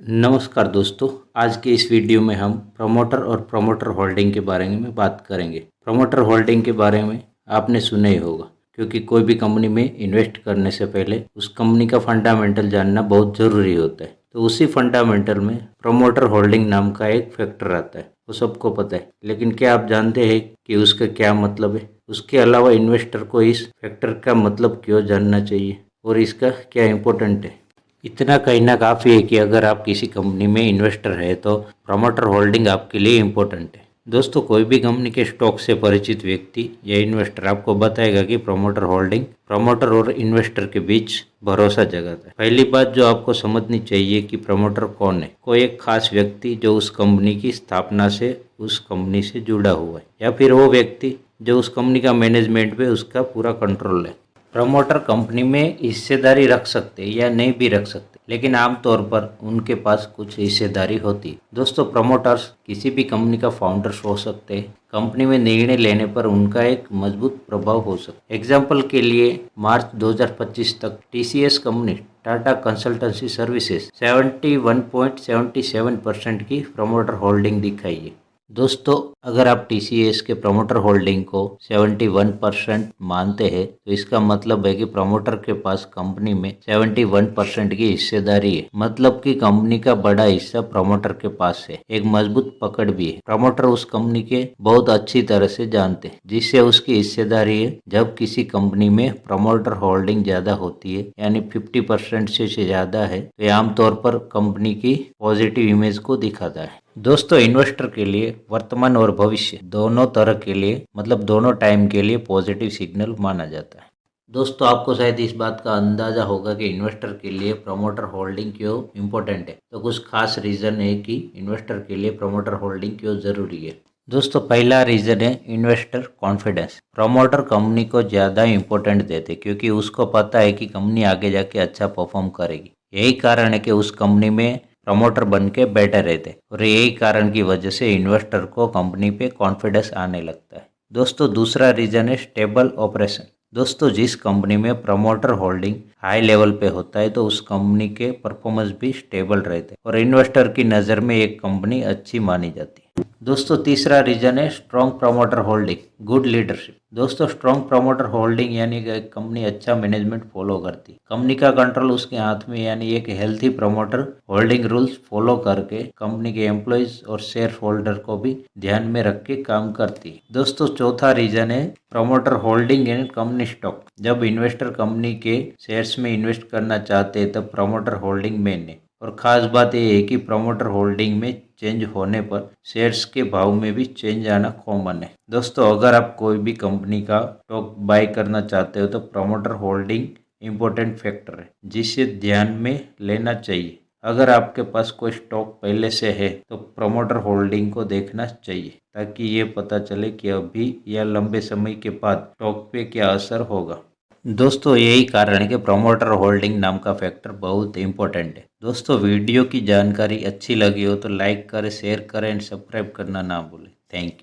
नमस्कार दोस्तों, आज के इस वीडियो में हम प्रमोटर और प्रमोटर होल्डिंग के बारे में बात करेंगे। प्रमोटर होल्डिंग के बारे में आपने सुना ही होगा, क्योंकि कोई भी कंपनी में इन्वेस्ट करने से पहले उस कंपनी का फंडामेंटल जानना बहुत ज़रूरी होता है। तो उसी फंडामेंटल में प्रमोटर होल्डिंग नाम का एक फैक्टर आता है, वो सबको पता है। लेकिन क्या आप जानते हैं कि उसका क्या मतलब है? उसके अलावा इन्वेस्टर को इस फैक्टर का मतलब क्यों जानना चाहिए और इसका क्या इम्पोर्टेंट है? इतना कहना काफ़ी है कि अगर आप किसी कंपनी में इन्वेस्टर है तो प्रमोटर होल्डिंग आपके लिए इम्पोर्टेंट है। दोस्तों, कोई भी कंपनी के स्टॉक से परिचित व्यक्ति या इन्वेस्टर आपको बताएगा कि प्रमोटर होल्डिंग प्रमोटर और इन्वेस्टर के बीच भरोसा जगाता है। पहली बात जो आपको समझनी चाहिए कि प्रमोटर कौन है। कोई एक खास व्यक्ति जो उस कंपनी की स्थापना से उस कंपनी से जुड़ा हुआ है, या फिर वो व्यक्ति जो उस कंपनी का मैनेजमेंट पे उसका पूरा कंट्रोल है। प्रमोटर कंपनी में हिस्सेदारी रख सकते या नहीं भी रख सकते, लेकिन आमतौर पर उनके पास कुछ हिस्सेदारी होती है। दोस्तों, प्रमोटर्स किसी भी कंपनी का फाउंडर्स हो सकते हैं। कंपनी में निर्णय लेने पर उनका एक मजबूत प्रभाव हो सकता है। एग्जाम्पल के लिए मार्च 2025 तक TCS company Tata consultancy services 71.77% की प्रमोटर होल्डिंग दिखाई है। दोस्तों, अगर आप TCS के प्रमोटर होल्डिंग को 71% मानते हैं तो इसका मतलब है कि प्रमोटर के पास कंपनी में 71% की हिस्सेदारी है। मतलब कि कंपनी का बड़ा हिस्सा प्रमोटर के पास है। एक मजबूत पकड़ भी है। प्रमोटर उस कंपनी के बहुत अच्छी तरह से जानते हैं जिससे उसकी हिस्सेदारी है। जब किसी कंपनी में प्रमोटर होल्डिंग ज्यादा होती है, यानी 50% से ज्यादा है, तो आमतौर पर कंपनी की पॉजिटिव इमेज को दिखाता है। दोस्तों, इन्वेस्टर के लिए वर्तमान और भविष्य दोनों तरह के लिए, मतलब दोनों टाइम के लिए पॉजिटिव सिग्नल माना जाता है। दोस्तों, आपको शायद इस बात का अंदाजा होगा कि इन्वेस्टर के लिए प्रमोटर होल्डिंग क्यों इम्पोर्टेंट है। तो कुछ खास रीजन है कि इन्वेस्टर के लिए प्रमोटर होल्डिंग क्यों जरूरी है। दोस्तों, पहला रीजन है इन्वेस्टर कॉन्फिडेंस। प्रमोटर कंपनी को ज्यादा इम्पोर्टेंट देते क्योंकि उसको पता है कि कंपनी आगे जाके अच्छा परफॉर्म करेगी। यही कारण है कि उस कंपनी में प्रमोटर बन के बैठे रहते, और यही कारण की वजह से इन्वेस्टर को कंपनी पे कॉन्फिडेंस आने लगता है। दोस्तों, दूसरा रीजन है स्टेबल ऑपरेशन। दोस्तों, जिस कंपनी में प्रमोटर होल्डिंग हाई लेवल पे होता है तो उस कंपनी के परफॉर्मेंस भी स्टेबल रहते हैं और इन्वेस्टर की नज़र में एक कंपनी अच्छी मानी जाती है। दोस्तों, तीसरा रीजन है strong promoter holding, good leadership. दोस्तों, स्ट्रॉन्ग प्रमोटर होल्डिंग यानी कि कंपनी अच्छा मैनेजमेंट फॉलो करती, कंपनी का कंट्रोल उसके हाथ में, यानी एक healthy promoter holding rules follow करके कंपनी के एम्प्लॉइज और शेयर होल्डर को भी ध्यान में रख के काम करती है। दोस्तों, चौथा रीजन है promoter holding in company stock. जब इन्वेस्टर कंपनी के शेयर्स में इन्वेस्ट करना चाहते हैं तब प्रमोटर होल्डिंग मेन है। और खास बात यह है कि प्रमोटर होल्डिंग में चेंज होने पर शेयर्स के भाव में भी चेंज आना कॉमन है। दोस्तों, अगर आप कोई भी कंपनी का स्टॉक बाय करना चाहते हो तो प्रमोटर होल्डिंग इम्पोर्टेंट फैक्टर है जिसे ध्यान में लेना चाहिए। अगर आपके पास कोई स्टॉक पहले से है तो प्रमोटर होल्डिंग को देखना चाहिए ताकि ये पता चले कि अभी या लंबे समय के बाद स्टॉक पे क्या असर होगा। दोस्तों, यही कारण है कि प्रमोटर होल्डिंग नाम का फैक्टर बहुत इंपॉर्टेंट है। दोस्तों, वीडियो की जानकारी अच्छी लगी हो तो लाइक करें, शेयर करें एंड सब्सक्राइब करना ना भूलें। Thank you.